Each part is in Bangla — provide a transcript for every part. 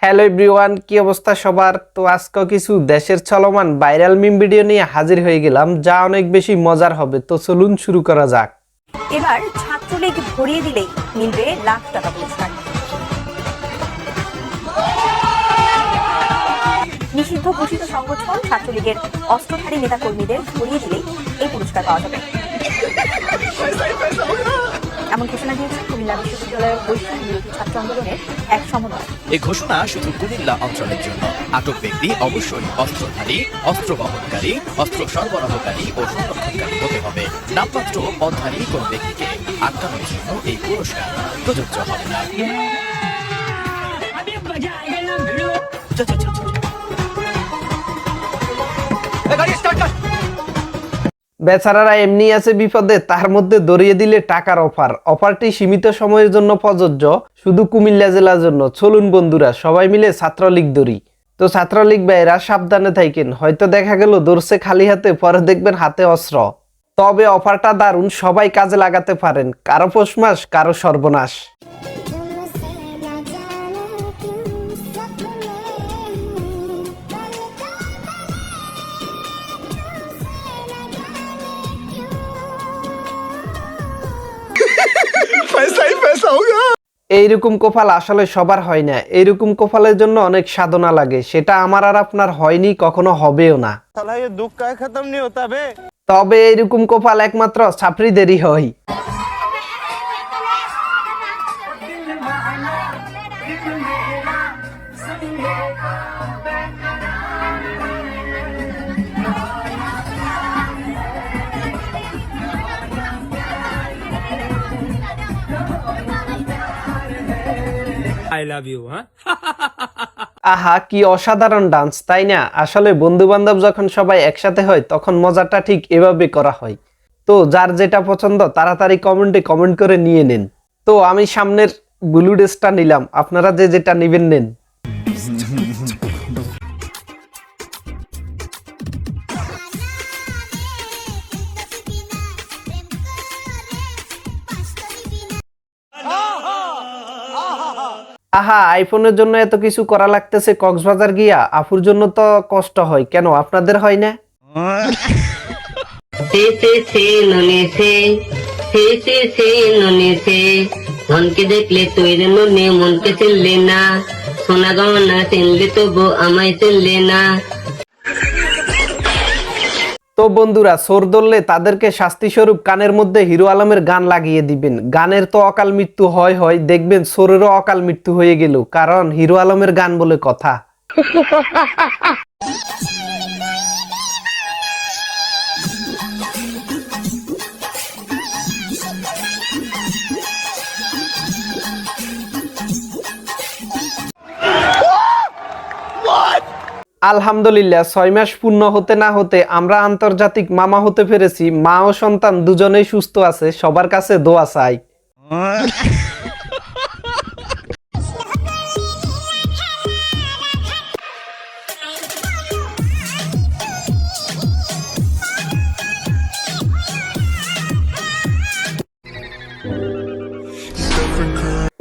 হ্যালো এভরিওয়ান, কি অবস্থা সবার? তো আজকে কিছু দেশের চলমান ভাইরাল মিম ভিডিও নিয়ে হাজির হয়ে গেলাম, যা অনেক বেশি মজার হবে। তো চলুন শুরু করা যাক। এবার ছাত্রলীগ ভরিয়ে দিলেই মিলবে লাখ টাকা পুরস্কার। নিষিদ্ধ ঘোষিত সংগঠন ছাত্রলীগের অস্ত্রধারী নেতা কর্মীদের ভরিয়ে দিলেই এই পুরস্কার পাওয়া যাবে, এমন ঘোষণা দিয়েছে কুমিল্লা বিশ্ববিদ্যালয়ের বৈষম্য বিরোধী ছাত্র আন্দোলনের এক সমন্বয়। এই ঘোষণা শুধু কুমিল্লা অঞ্চলের জন্য। আটক ব্যক্তি অবশ্যই অস্ত্রধারী, অস্ত্র বহনকারী, অস্ত্র সরবরাহকারী ও সংরক্ষণকারী হতে হবে। নামমাত্র পদধারী কোন ব্যক্তিকে আটকানোর জন্য এই পুরস্কার প্রযোজ্য হবে না। বেচারারা এমনি আছে বিপদে, তার মধ্যে দরিয়ে দিলে টাকার অফারটি সীমিত সময়ের জন্য প্রযোজ্য, শুধু কুমিল্লা জেলার জন্য। চলুন বন্ধুরা, সবাই মিলে ছাত্রলীগ দৌড়ি। তো ছাত্রলীগ ভাইরা সাবধানে থাকেন, হয়তো দেখা গেল দৌড়ছে খালি হাতে, পরে দেখবেন হাতে অস্ত্র। তবে অফারটা দারুণ, সবাই কাজে লাগাতে পারেন, কারো পৌষ মাস, কারো সর্বনাশ। এইরকম কপাল আসলে সবার হয় না, এইরকম কপালের জন্য অনেক সাধনা লাগে, সেটা আমার আর আপনার হয়নি, কখনো হবেও না। তবে এইরকম কপাল একমাত্র ছাত্রীদেরই হয়। I love you, huh? আহা, কি অসাধারণ ডান্স, তাই না? আসলে বন্ধু বান্ধব যখন সবাই একসাথে হয় তখন মজাটা ঠিক এভাবে করা হয়। তো যার যেটা পছন্দ তাড়াতাড়ি কমেন্টে কমেন্ট করে নিয়ে নেন। তো আমি সামনের ব্লু ড্রেসটা নিলাম, আপনারা যে যেটা নেবেন নেন। আহা, আইফোনের জন্য এত কিছু করা লাগতেছে, কক্সবাজার গিয়া আফুর জন্য তো কষ্ট হয়, কেন আপনাদের হয় না? মনকে দেখলে তৈরি মনে মনকে চিনলে না, সোনা গহনা চিনলে তবু আমায় চিনলে না। তো বন্ধুরা, চোর ধরলে তাদেরকে শাস্তি স্বরূপ কানের মধ্যে হিরো আলমের গান লাগিয়ে দিবেন। গানের তো অকাল মৃত্যু হয়, দেখবেন চোরেরও অকাল মৃত্যু হয়ে গেল, কারণ হিরো আলমের গান বলে কথা। আলহামদুলিল্লাহ, 6 মাস পূর্ণ হতে না হতে আমরা আন্তর্জাতিক মামা হতে পেরেছি। মা ও সন্তান দুজনেই সুস্থ আছে, সবার কাছে দোয়া চাই।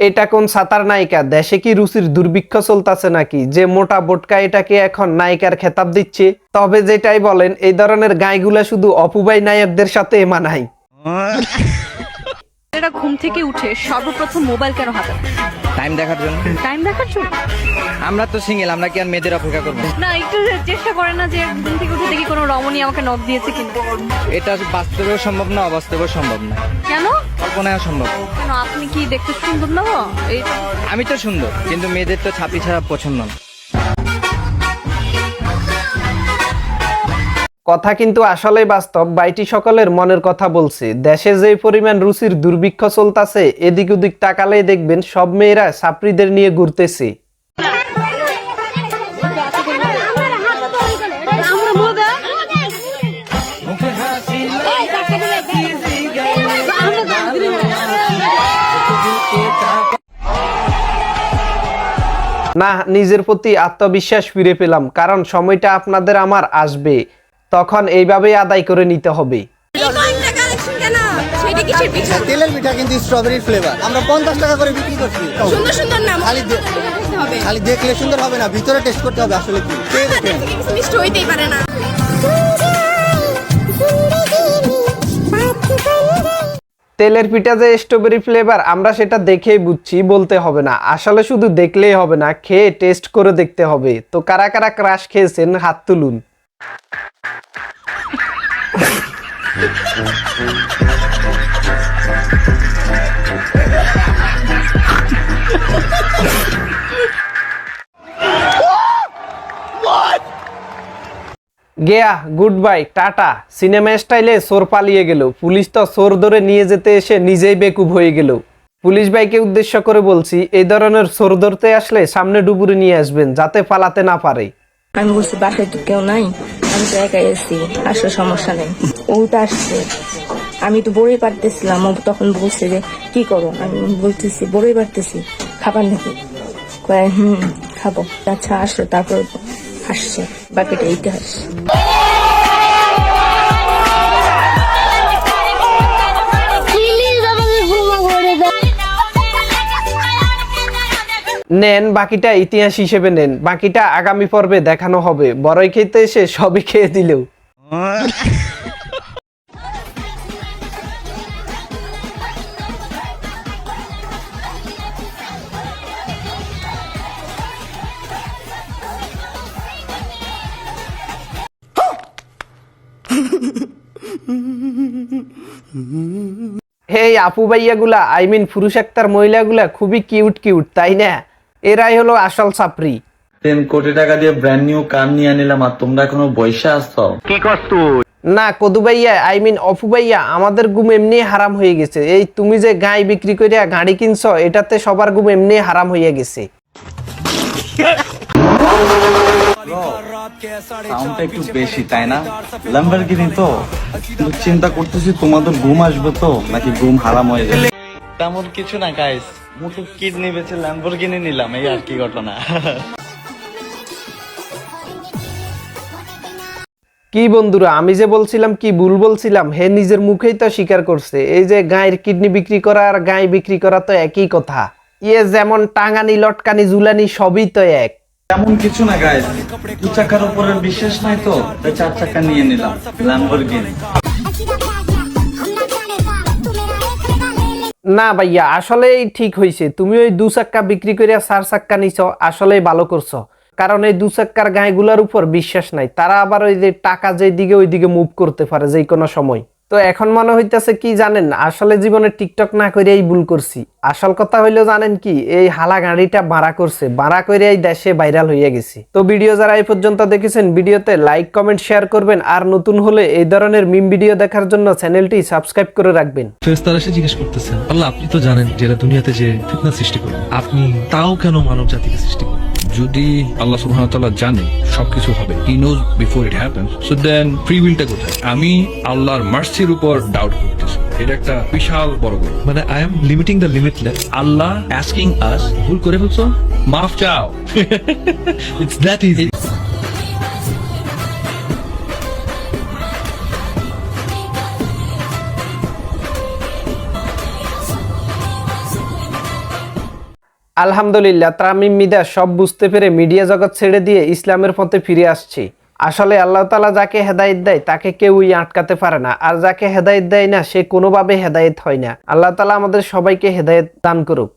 এটা কোন সাতার নায়িকা? দেশে কি রুচির দুর্ভিক্ষ চলতেছে নাকি যে মোটা বোটকা এটাকে এখন নায়িকার খেতাব দিচ্ছে? তবে যেটাই বলেন, এই ধরনের গায়গুলা শুধু অপুবাই নায়কদের সাথে মানায়। এরা ঘুম থেকে উঠে সর্বপ্রথম মোবাইল কেন হাতে? টাইম দেখার জন্য। টাইম দেখার জন্য? আমরা তো সিঙ্গেল, আমরা কি আর মেয়েদের অপেক্ষা করবো? না, একটু চেষ্টা করে না যে ঘুম থেকে উঠে দেখি কোনো রমণী আমাকে নক দিয়েছে কিনা। এটা বাস্তবেও সম্ভব না, অবাস্তবেও সম্ভব না। কেন? কল্পনায় সম্ভব। কেন, আপনি কি দেখতে সুন্দর না? আমি তো সুন্দর, কিন্তু মেয়েদের তো ছাপি ছাড়া পছন্দ না। কথা কিন্তু আসলে বাস্তব, বাইটি সকলের মনের কথা বলছে। দেশে যে পরিমাণ রুচির দুর্ভিক্ষ চলতেছে, এদিক ওদিক তাকালেই দেখবেন সব মেয়েরা ছাত্রীদের নিয়ে ঘুরতেছে। না, নিজের প্রতি আত্মবিশ্বাস ফিরে পেলাম, কারণ সময়টা আপনাদের আমার আসবে, তখন এইভাবেই আদায় করে নিতে হবে। এটা কিসের পিঠা? তেলের পিঠা কিন্তু স্ট্রবেরি ফ্লেভার। আমরা 50 টাকা করে বিক্রি করছি। সুন্দর সুন্দর নাম খালি দেখলে সুন্দর হবে না, ভিতরে টেস্ট করতে হবে আসলে কি। মিষ্টি হইতেই পারে না। তেলের পিঠা যে স্ট্রবেরি ফ্লেভার আমরা সেটা দেখেই বুঝছি, বলতে হবে না। আসলে শুধু দেখলেই হবে না, খেয়ে টেস্ট করে দেখতে হবে। তো কারা কারা ক্রাশ খেয়েছেন হাত তুলুন। Gaya good bye tata. Cinema স্টাইলে চোর পালিয়ে গেল, পুলিশ তো চোর ধরে নিয়ে যেতে এসে নিজেই বেকুব হয়ে গেল। পুলিশ ভাইকে উদ্দেশ্য করে বলছি, এই ধরনের চোর ধরতে আসলে সামনে ডুবুরে নিয়ে আসবেন যাতে পালাতে না পারে। আমি বলছি বাসায় তো কেউ নাই, আমি তো একাই এসেছি, আসলে সমস্যা নেই। ও তো আসছে, আমি তো বড়ই পারতেছিলাম। ও তখন বলছে যে কি করো, আমি বলতেছি বড়ই পারতেছি, খাবার নাকি? কয় খাবো। আচ্ছা আসলো, তারপর আসছে, বাকিটা ইতিহাস। নেন বাকিটা ইতিহাস হিসেবে নেন, বাকিটা আগামী পর্বে দেখানো হবে। বড়ই খেতে এসে সবই খেয়ে দিলেও। এই আপু ভাইয়াগুলা, আই মিন পুরুষ একটার মহিলাগুলা খুবই কিউট কিউট, তাই না? এরাই হলো আসল ছাপরি। 10 কোটি টাকা দিয়ে ব্র্যান্ড নিউ কার নিয়ে নিলাম আর তোমরা এখনো বৈশা আসছো। না কদু ভাইয়া, আই মিন অপু ভাইয়া, আমাদের ঘুম এমনি হারাম হয়ে গেছে। এই তুমি যে গাই বিক্রি করিয়া গাড়ি কিনছো, এটাতে সবার ঘুম এমনি হারাম হইয়া গেছে। সাউন্ডটা একটু বেশি তাই না? ল্যাম্বরগিনি তো চিন্তা করতেছি তোমাদের ঘুম আসবে তো নাকি ঘুম হারাম হয়ে যাবে। তেমন কিছু না গাইস, মুখে কিডনি বেচে ল্যাম্বরগিনি নিলাম, এই আর কি ঘটনা। কি বন্ধুরা, আমি যে বলছিলাম কি ভুল বলছিলাম, হে নিজের মুখেই তো স্বীকার করছে। এই যে গায়ের কিডনি বিক্রি করা আর গায়ে বিক্রি করা তো একই কথা। ইয়ে যেমন টাঙানি লটকানি ঝুলানি সবই তো এক। তেমন কিছু না গাইস, 2 চাকার উপরে বিশ্বাস নাই তো তাই 4 চাকা নিয়ে নিলাম ল্যাম্বরগিনি। না ভাইয়া, আসলেই ঠিক হয়েছে। তুমি ওই 2 চাক্কা বিক্রি করে 4 চাক্কা নিছ, আসলেই ভালো করছো। কারণ এই 2 চাক্কার গায়েগুলোর উপর বিশ্বাস নাই, তারা আবার ওই যে টাকা যেদিকে ওইদিকে মুভ করতে পারে যে কোনো সময়। তো এখন মনে হইতেছে কি জানেন, আসলে জীবনে টিকটক না করিয়াই ভুল করছি। আসল কথা হইলো জানেন কি, এই হালা গাড়িটা ভাড়া করছে, ভাড়া করিয়াই দেশে ভাইরাল হইয়া গেছি। তো ভিডিও যারা এই পর্যন্ত দেখেছেন, ভিডিওতে লাইক কমেন্ট শেয়ার করবেন, আর নতুন হলে এই ধরনের মিম ভিডিও দেখার জন্য চ্যানেলটি সাবস্ক্রাইব করে রাখবেন। ফেরেশতারা এসে জিজ্ঞেস করতেছেন, আল্লাহ আপনি তো জানেন যে এরা দুনিয়াতে যে ফিতনা সৃষ্টি করেন, আপনি তাও কেন মানব জাতিকে সৃষ্টি করেন? যদি আল্লাহ সুবহানাহু ওয়া তাআলা জানে সবকিছু হবে, he knows before it happens, so then free উইলটা কোথায়? আমি আল্লাহর মার্সির উপর ডাউট করতেছি, এটা একটা বিশাল বড় গল্প। মানে I am limiting the limitless. Allah asking us, ভুল করে ফেলছো, মাফ চাও। It's that easy. আলহামদুলিল্লাহ, তামিম মিদা সব বুঝতে পেরে মিডিয়া জগৎ ছেড়ে দিয়ে ইসলামের পথে ফিরে আসছি। আসলে আল্লাহ তাআলা যাকে হেদায়েত দেয় তাকে কেউই আটকাতে পারে না, আর যাকে হেদায়েত দেয় না সে কোনোভাবে হেদায়েত হয় না। আল্লাহ তাআলা আমাদের সবাইকে হেদায়েত দান করুক।